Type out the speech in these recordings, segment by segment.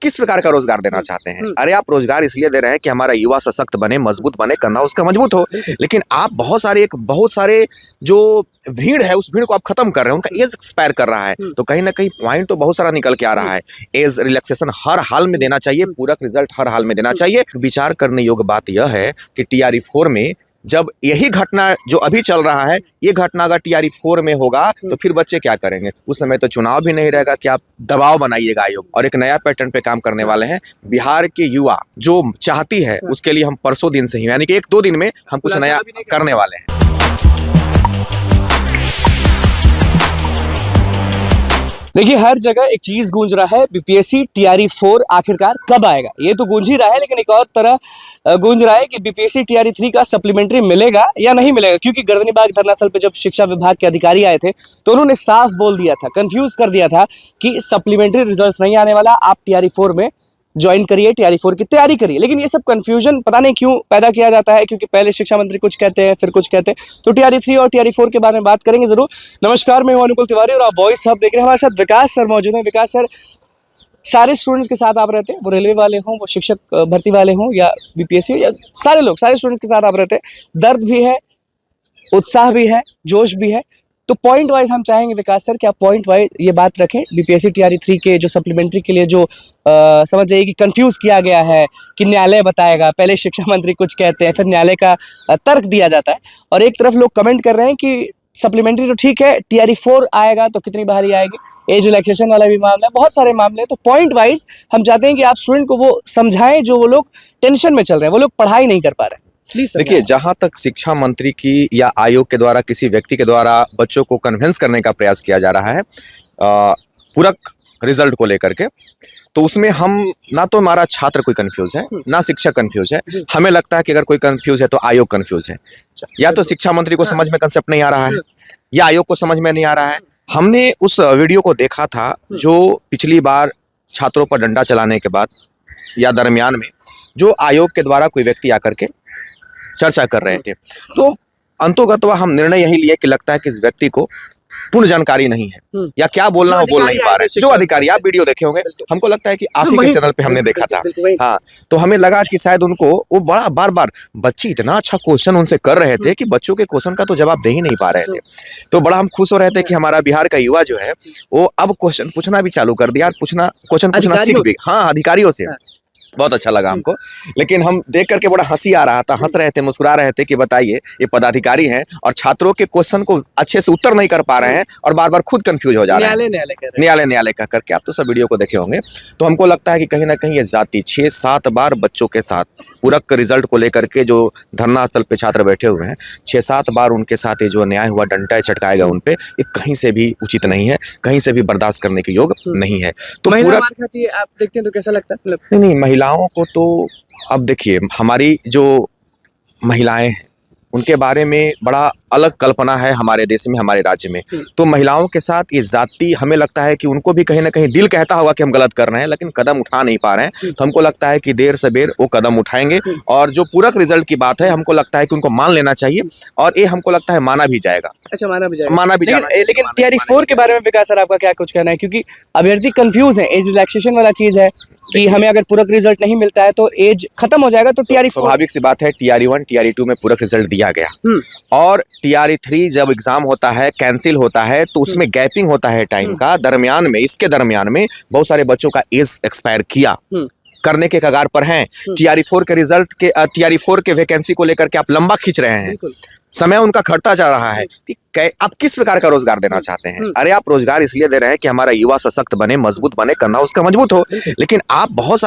किस प्रकार का रोजगार देना चाहते हैं? अरे आप रोजगार इसलिए दे रहे हैं कि हमारा युवा सशक्त बने, मजबूत बने, कंधा उसका मजबूत हो। लेकिन आप बहुत सारे जो भीड़ है उस भीड़ को आप खत्म कर रहे हैं, उनका एज एक्सपायर कर रहा है। तो कहीं ना कहीं पॉइंट तो बहुत सारा निकल के आ रहा है। एज रिलैक्सेशन हर हाल में देना चाहिए, पूरक रिजल्ट हर हाल में देना चाहिए। विचार करने योग्य बात यह है कि टीआरई 4 में जब यही घटना जो अभी चल रहा है, ये घटना अगर टीआरई 4 में होगा तो फिर बच्चे क्या करेंगे? उस समय तो चुनाव भी नहीं रहेगा कि आप दबाव बनाइएगा आयोग। और एक नया पैटर्न पे काम करने वाले हैं। बिहार के युवा जो चाहती है उसके लिए हम परसों दिन से ही, यानी कि 1-2 दिन में हम कुछ नया करने वाले हैं। देखिए, हर जगह एक चीज गूंज रहा है, बीपीएससी टीआरई 4 आखिरकार कब आएगा? ये तो गूंज ही रहा है, लेकिन एक और तरह गूंज रहा है कि बीपीएससी टीआरई 3 का सप्लीमेंट्री मिलेगा या नहीं मिलेगा। क्योंकि गर्दनीबाग धरनास्थल पे जब शिक्षा विभाग के अधिकारी आए थे तो उन्होंने साफ बोल दिया था, कंफ्यूज कर दिया था कि सप्लीमेंट्री रिजल्ट नहीं आने वाला, आप टीआरई 4 में ज्वाइन करिए, टीआरई 4 की तैयारी करिए। लेकिन ये सब कंफ्यूजन पता नहीं क्यों पैदा किया जाता है, क्योंकि पहले शिक्षा मंत्री कुछ कहते हैं, फिर कुछ कहते हैं। तो टीआरई 3 और टीआरई 4 के बारे में बात करेंगे जरूर। नमस्कार, मैं हूं अनुकूल तिवारी और आप वॉइस हब देख रहे हैं। हमारे साथ विकास सर मौजूद हैं। विकास सर सारे स्टूडेंट्स के साथ आप रहते हैं, वो रेलवे वाले हों, वो शिक्षक भर्ती वाले हों, या बीपीएससी हो, या सारे लोग, सारे स्टूडेंट्स के साथ आप रहते हैं। दर्द भी है, उत्साह भी है, जोश भी है। तो पॉइंट वाइज हम चाहेंगे विकास सर कि आप पॉइंट वाइज ये बात रखें, बीपीएससी टीआरई 3 के जो सप्लीमेंट्री के लिए जो समझ जाइए कि कंफ्यूज किया गया है कि न्यायालय बताएगा, पहले शिक्षा मंत्री कुछ कहते हैं, फिर न्यायालय का तर्क दिया जाता है। और एक तरफ लोग कमेंट कर रहे हैं कि सप्लीमेंट्री तो ठीक है, टीआरई 4 आएगा तो कितनी बारी आएगी, एज रिलैक्सेशन वाला भी मामला है, बहुत सारे मामले हैं। तो पॉइंट वाइज हम चाहते हैं कि आप स्टूडेंट को वो समझाएं जो वो लोग टेंशन में चल रहे हैं, वो लोग पढ़ाई नहीं कर पा रहे हैं। देखिए, जहां तक शिक्षा मंत्री की या आयोग के द्वारा किसी व्यक्ति के द्वारा बच्चों को कन्विंस करने का प्रयास किया जा रहा है पूरक रिजल्ट को लेकर के, तो उसमें हम ना तो हमारा छात्र कोई कंफ्यूज है, ना शिक्षक कंफ्यूज है। हमें लगता है कि अगर कोई कंफ्यूज है तो आयोग कंफ्यूज है। या तो शिक्षा मंत्री को समझ में कंसेप्ट नहीं आ रहा है, या आयोग को समझ में नहीं आ रहा है। हमने उस वीडियो को देखा था जो पिछली बार छात्रों पर डंडा चलाने के बाद या दरमियान में जो आयोग के द्वारा कोई व्यक्ति आकर के चर्चा कर रहे थे। तो अंतोगत्वा हम निर्णय यही लिए कि लगता है कि इस व्यक्ति को पूर्ण जानकारी नहीं है, या क्या बोलना हो बोल नहीं पा रहे हैं। जो अधिकारी, आप वीडियो देखे होंगे, हमको लगता है कि आप ही के चैनल पे हमने देखा था। हाँ, तो हमें लगा कि शायद उनको वो बड़ा बार बच्चे इतना अच्छा क्वेश्चन उनसे कर रहे थे कि बच्चों के क्वेश्चन का तो जवाब दे ही नहीं पा रहे थे। तो बड़ा हम खुश हो रहे थे कि हमारा बिहार का युवा जो है वो अब क्वेश्चन पूछना भी चालू कर दिया, क्वेश्चन पूछना सीख भी। हाँ, अधिकारियों से बहुत अच्छा लगा हमको। लेकिन हम देख करके बड़ा हंसी आ रहा था, हंस रहे थे, मुस्कुरा रहे थे कि बताइए, ये पदाधिकारी हैं और छात्रों के क्वेश्चन को अच्छे से उत्तर नहीं कर पा रहे हैं और बार बार खुद कंफ्यूज हो जा रहे हैं, न्यायालय कह करके। आप तो सब वीडियो को देखे होंगे। तो हमको लगता है कि कहीं ना कहीं ये जाति 6-7 बार बच्चों के साथ पूरक रिजल्ट को लेकर के जो धरना स्थल पे छात्र बैठे हुए हैं, 6-7 बार उनके साथ ये जो न्याय हुआ, डंडा चटकाया गया उन पे, ये कहीं से भी उचित नहीं है, कहीं से भी बर्दाश्त करने के योग नहीं है। तो पूरक आप देखते हैं तो कैसा लगता है? नहीं, महिलाओं को तो अब देखिए, हमारी जो महिलाएं हैं उनके बारे में बड़ा अलग कल्पना है हमारे देश में, हमारे राज्य में। तो महिलाओं के साथ ये जाति, हमें लगता है कि उनको भी कहीं ना कहीं दिल कहता होगा कि हम गलत कर रहे हैं, लेकिन कदम उठा नहीं पा रहे हैं। तो हमको लगता है कि देर से बेर वो कदम उठाएंगे। और जो पूरक रिजल्ट की बात है, हमको लगता है कि उनको मान लेना चाहिए, और ये हमको लगता है माना भी जाएगा। अच्छा, माना भी जाएगा, माना भी जाएगा। लेकिन टीआरई 4 के बारे में विकास सर आपका क्या कुछ कहना है? क्योंकि अभ्यर्थी कंफ्यूज है, एज रिलैक्सेशन वाला चीज है कि हमें अगर पूरक रिजल्ट नहीं मिलता है तो एज खत्म हो जाएगा। तो टीआरई 4, स्वाभाविक सी बात है, टीआरई 1 टीआरई 2 में पूरक रिजल्ट दिया गया, और टीआरई 3 जब एग्जाम होता है, कैंसिल होता है, तो उसमें गैपिंग होता है टाइम का। दरमियान में, इसके दरमियान में बहुत सारे बच्चों का एज एक्सपायर किया, करने के कगार पर हैं। टीआरई 4 के रिजल्ट के, टीआरई 4 के वैकेंसी को लेकर के आप लंबा खींच रहे हैं, समय उनका खड़ता जा रहा है कि आप किस प्रकार का रोजगार देना चाहते हैं? अरे आप रोजगार इसलिए दे रहे हैं कि हमारा युवा सशक्त बने, मजबूत बने, कंधा उसका मजबूत हो। लेकिन आप बहुत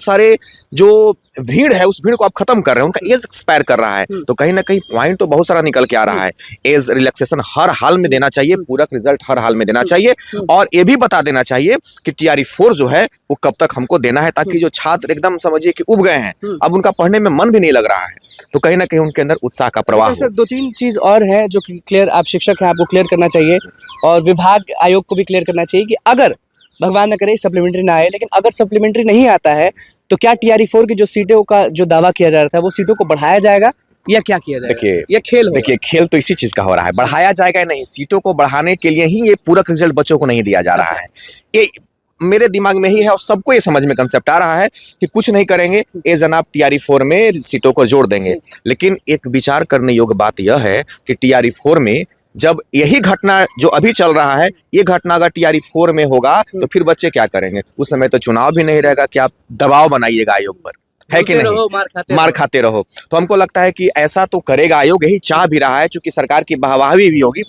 सारे जो भीड़ है उस भीड़ को आप खत्म कर रहे हैं, उनका एज एक्सपायर कर रहा है। तो कहीं ना कहीं पॉइंट तो बहुत सारा निकल के आ रहा है। एज रिलैक्सेशन हर हाल में देना चाहिए, पूरक रिजल्ट हर हाल में देना चाहिए, और ये भी बता देना चाहिए कि टीआरई 4 जो है वो कब तक हमको देना है, ताकि जो छात्र एकदम समझिए कि उब गए हैं, अब उनका पढ़ने में मन भी नहीं लग रहा है, तो कहीं ना कहीं उनके अंदर उत्साह का प्रवाह। 2-3 चीज और है जो क्लियर, आप शिक्षक हैं, आपको क्लियर करना चाहिए, और विभाग आयोग को भी क्लियर करना चाहिए कि अगर भगवान न करे सप्लीमेंट्री ना आए, लेकिन अगर सप्लीमेंट्री नहीं आता है तो क्या टीआरई 4 की जो सीटों का जो दावा किया जा रहा था वो सीटों को बढ़ाया जाएगा या क्या किया जाएगा? देखिए, ये खेल होगा। देखिए, खेल तो इसी चीज का हो रहा है, बढ़ाया जाएगा नहीं, सीटों को बढ़ाने के लिए ही ये पूरक रिजल्ट बच्चों को नहीं दिया जा रहा है। ये मेरे दिमाग में ही है और सबको ये समझ में कंसेप्ट आ रहा है कि कुछ नहीं करेंगे, ए जनाब TRE-4 में सीटों को जोड़ देंगे। लेकिन एक विचार करने योग्य बात यह है कि TRE-4 में जब यही घटना जो अभी चल रहा है, ये घटना अगर TRE-4 में होगा तो फिर बच्चे क्या करेंगे? उस समय तो चुनाव भी नहीं रहेगा कि आप दबाव बनाइएगा आयोग पर, है कि नहीं? मार खाते रहो। तो हमको लगता है कि ऐसा तो करेगा आयोग, यही चाह भी रहा है, क्योंकि सरकार की वाहवाही भी होगी,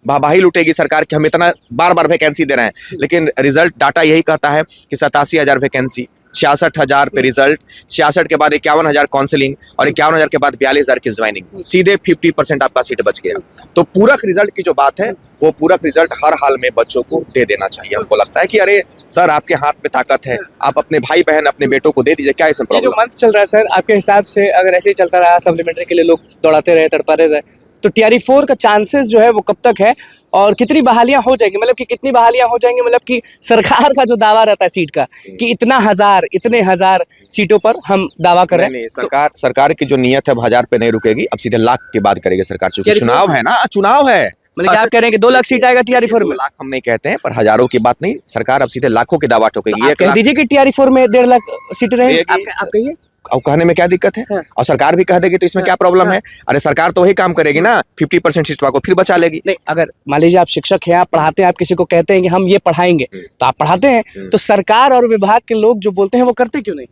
वाहवाही लुटेगी सरकार की, हम इतना बार बार वैकेंसी दे रहे हैं। लेकिन रिजल्ट डाटा यही कहता है कि 87,000 वैकेंसी, 66,000 पे रिजल्ट, 66 के बाद 51,000 काउंसलिंग और 51,000 के बाद 42,000 की ज्वाइनिंग, सीधे 50% आपका सीट बच गया। तो पूरक रिजल्ट की जो बात है, वो पूरक रिजल्ट हर हाल में बच्चों को दे देना चाहिए। हमको लगता है कि अरे सर, आपके हाथ में ताकत है, आप अपने भाई बहन अपने बेटों को दे दीजिए, क्या इसमें ये जो प्रॉब्लम? मंथ चल रहा है सर, आपके हिसाब से अगर ऐसे ही चलता रहा, सप्लीमेंट्री के लिए लोग दौड़ाते रहे, तड़पाते रहे, तो TRE-4 का चांसेस जो है वो कब तक है और कितनी बहालियां हो जाएंगी? मतलब कि कितनी बहालियां हो जाएंगी, मतलब कि सरकार का जो दावा रहता है सीट का कि इतने हजार सीटों पर हम दावा कर रहे हैं। नहीं, सरकार की जो नियत है 1000 पे नहीं रुकेगी, अब सीधे लाख की बात करेगी सरकार, चूंकि TRE-4 चुनाव है ना, चुनाव है। मतलब कि आप कह रहे हैं कि 2 लाख सीट आएगा TRE-4 में? 2 लाख हम नहीं कहते हैं, पर हजारों की बात नहीं, सरकार अब सीधे लाखों की दावा ठोकेगी। तो आप कह दीजिए कि TRE-4 में 1.5 लाख सीट रहेगी, रहेगी। आप कहिए। अब कहने में क्या दिक्कत है? हाँ। और सरकार भी कह देगी तो इसमें क्या प्रॉब्लम है? अरे सरकार तो वही काम करेगी ना, 50% सीट को फिर बचा लेगी। नहीं, अगर मान लीजिए आप शिक्षक हैं, आप पढ़ाते हैं, आप किसी को कहते हैं कि हम ये पढ़ाएंगे, तो आप पढ़ाते हैं, तो सरकार और विभाग के लोग जो बोलते हैं वो करते क्यों नहीं?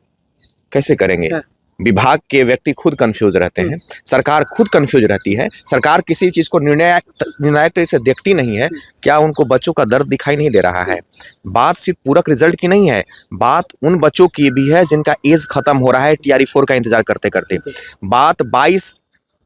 कैसे करेंगे? हाँ। विभाग के व्यक्ति खुद कंफ्यूज रहते हैं, सरकार खुद कंफ्यूज रहती है, सरकार किसी चीज को निर्णायक तरीके से देखती नहीं है। क्या उनको बच्चों का दर्द दिखाई नहीं दे रहा है? बात सिर्फ पूरक रिजल्ट की नहीं है, बात उन बच्चों की भी है जिनका एज खत्म हो रहा है TRE-4 का इंतजार करते करते। बात 22,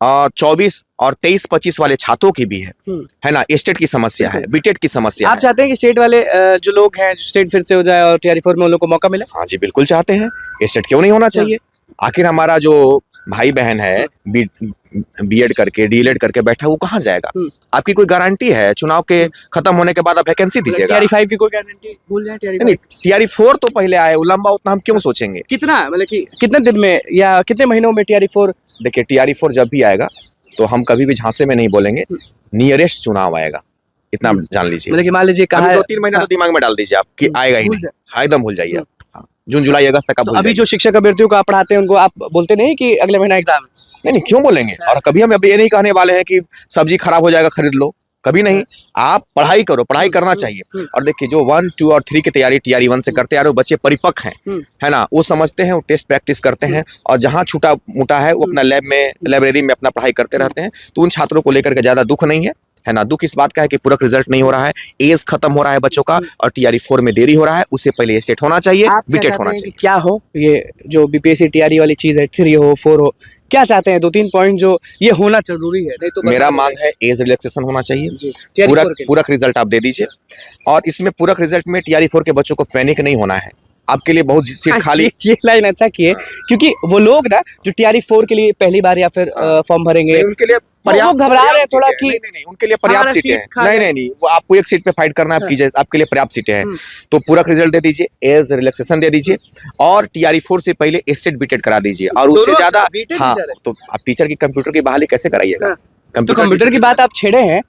24 और 23-25 वाले छात्रों की भी है ना? स्टेट की समस्या है, बीटेट की समस्या आप है। चाहते हैं कि स्टेट वाले जो लोग हैं, स्टेट फिर से हो जाए और TRE-4 में उन लोगों को मौका मिले? हाँ जी, बिल्कुल चाहते हैं। स्टेट क्यों नहीं होना चाहिए? आखिर हमारा जो भाई बहन है BEd करके DELED करके बैठा, वो कहाँ जाएगा? आपकी कोई गारंटी है? चुनाव के खत्म होने के बाद आप वैकेंसी दीजिएगा? TRE-5 की कोई गारंटी भूल जाए? नहीं, TRE-4 तो पहले आए, लंबा उतना हम क्यों सोचेंगे? कितना, मतलब कि कितने दिन में या कितने महीनों में TRE-4? देखिए, TRE-4 जब भी आएगा तो हम कभी भी झांसे में नहीं बोलेंगे, नियरेस्ट चुनाव आएगा, इतना जान लीजिए। मतलब कि मान लीजिए कहा 2-3 महीने तो दिमाग में डाल दीजिए आप कि आएगा ही नहीं, हाँ, एकदम भूल जाइए। जून जुलाई अगस्त तक आप तो भूल अभी जाइए। जो शिक्षक अभ्यर्थियों को आप पढ़ाते हैं उनको आप बोलते नहीं कि अगले महीना एग्जाम है? नहीं, क्यों बोलेंगे? और कभी हम ये नहीं कहने वाले हैं कि सब्जी खराब हो जाएगा खरीद लो, कभी नहीं। आप पढ़ाई करो, पढ़ाई करना चाहिए। और देखिए, जो 1, 2 और 3 की तैयारी TRE-1 से करते आ रहे हो बच्चे परिपक्व हैं, है ना? वो समझते हैं, वो टेस्ट प्रैक्टिस करते हैं, और जहाँ छूटा मोटा है वो अपना लाइब्रेरी में अपना पढ़ाई करते रहते हैं। तो उन छात्रों को लेकर के ज्यादा दुख नहीं है ना? दुख इस बात का है कि पूरक रिजल्ट नहीं हो रहा है, एज खत्म हो रहा है बच्चों का, और TRE-4 में देरी हो रहा है। उससे पहले स्टेट होना चाहिए, बीटेट होना चाहिए। क्या हो ये जो BPSC TRE वाली चीज है, 3 हो 4 हो, क्या चाहते हैं? 2-3 पॉइंट जो ये होना जरूरी है, नहीं तो मेरा मांग है एज रिलैक्सेशन होना चाहिए, TRE-4 पूरक रिजल्ट आप दे दीजिए। और इसमें पूरक रिजल्ट में TRE-4 के बच्चों को पैनिक नहीं होना है। आपके लिए बहुत सीट खाली, ये लाइन अच्छा किए, क्योंकि वो लोग ना जो TRE-4 के लिए पहली बार या फिर फॉर्म भरेंगे, उनके लिए वो घबरा रहे हैं थोड़ा कि नहीं, उनके लिए पर्याप्त सीटें हैं। नहीं, वो आपको एक सीट पे फाइट करना है, आप कीजिए, आपके लिए पर्याप्त सीटें हैं। तो पूरक रिजल्ट दे दीजिए, एज रिलैक्सेशन दे दीजिए, और TRE-4 से पहले स्टेट बीटेट करा दीजिए। और उससे ज्यादा, हाँ, तो आप टीचर की कंप्यूटर की बहाली कैसे कराइएगा? तो कंप्यूटर की बात आप छेड़े हैं,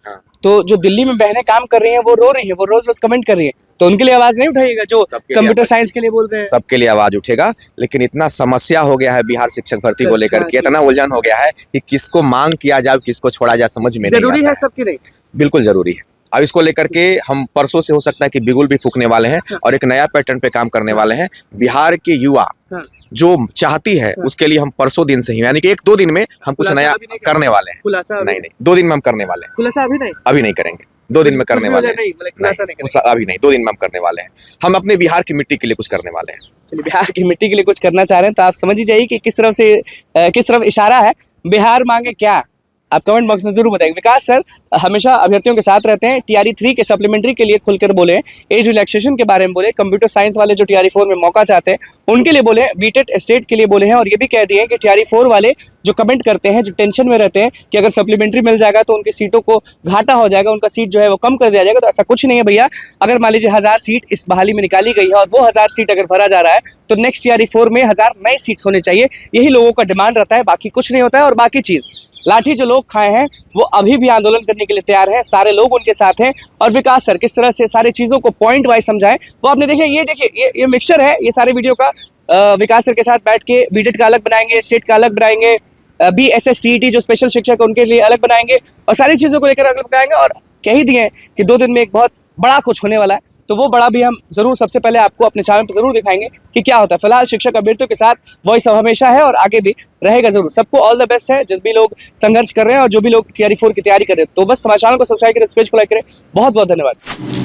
तो जो दिल्ली में बहनें काम कर रही हैं वो रो रही है, वो रोज कमेंट कर रही है, तो उनके लिए आवाज नहीं उठाइएगा जो कंप्यूटर साइंस के लिए बोल रहे हैं? सबके लिए आवाज उठेगा, लेकिन इतना समस्या हो गया है बिहार शिक्षक भर्ती को लेकर के, इतना उलझन हो गया है कि किसको मांग किया जाए, किसको छोड़ा जाए, समझ में नहीं आता। जरूरी है सबकी? नहीं, बिल्कुल जरूरी है। अब इसको लेकर के हम परसों से हो सकता है कि बिगुल भी फूकने वाले हैं और एक नया पैटर्न पे काम करने वाले हैं। बिहार के युवा जो चाहती है उसके लिए हम परसों दिन से ही, यानी कि 1-2 दिन में हम कुछ नया करने वाले हैं। नहीं, 2 दिन में हम करने वाले हैं। खुलासा अभी नहीं करेंगे, 2 दिन में करने वाले हैं। अभी नहीं, 2 दिन में हम करने वाले हैं। हम अपने बिहार की मिट्टी के लिए कुछ करने वाले हैं। चलिए, बिहार की मिट्टी के लिए कुछ करना चाह रहे हैं तो आप समझ ही जाइए कि किस तरफ इशारा है। बिहार मांगे क्या, आप कमेंट बॉक्स में जरूर बताइए। विकास सर हमेशा अभ्यर्थियों के साथ रहते हैं, TRE-3 के सप्लीमेंट्री के लिए खुलकर बोले, एज रिलैक्सेशन के बारे में बोले, कंप्यूटर साइंस वाले जो TRE-4 में मौका चाहते हैं उनके लिए बोले, बीटेट स्टेट के लिए बोले हैं, और ये भी कह दिए कि TRE-4 वाले जो कमेंट करते हैं, जो टेंशन में रहते हैं कि अगर सप्लीमेंट्री मिल जाएगा तो उनकी सीटों को घाटा हो जाएगा, उनका सीट जो है वो कम कर दिया जाएगा, तो ऐसा कुछ नहीं है भैया। अगर मान लीजिए 1000 सीट इस बहाली में निकाली गई है और वो 1000 सीट अगर भरा जा रहा है तो नेक्स्ट TRE-4 में 1000 नई सीट्स होने चाहिए, यही लोगों का डिमांड रहता है, बाकी कुछ नहीं होता है। और बाकी चीज लाठी जो लोग खाए हैं वो अभी भी आंदोलन करने के लिए तैयार हैं, सारे लोग उनके साथ हैं। और विकास सर किस तरह से सारी चीज़ों को पॉइंट वाइज समझाएं वो आपने देखिए ये मिक्सचर है ये सारे वीडियो का। विकास सर के साथ बैठ के बीटेड का अलग बनाएंगे, स्टेट का अलग बनाएंगे, BSS-TET जो स्पेशल शिक्षक है उनके लिए अलग बनाएंगे और सारी चीज़ों को लेकर अलग बनाएंगे। और कह ही दिए हैं कि 2 दिन में एक बहुत बड़ा कुछ होने वाला है, तो वो बड़ा भी हम जरूर सबसे पहले आपको अपने चैनल पर जरूर दिखाएंगे कि क्या होता है। फिलहाल शिक्षक अभ्यर्थियों के साथ वॉइस अब हमेशा है और आगे भी रहेगा जरूर। सबको ऑल द बेस्ट है, जिस भी लोग संघर्ष कर रहे हैं और जो भी लोग TRE 4 की तैयारी कर रहे हैं। तो बस हमारे चैनल को सब्सक्राइब करें, इस पेज को लाइक करें। बहुत बहुत धन्यवाद।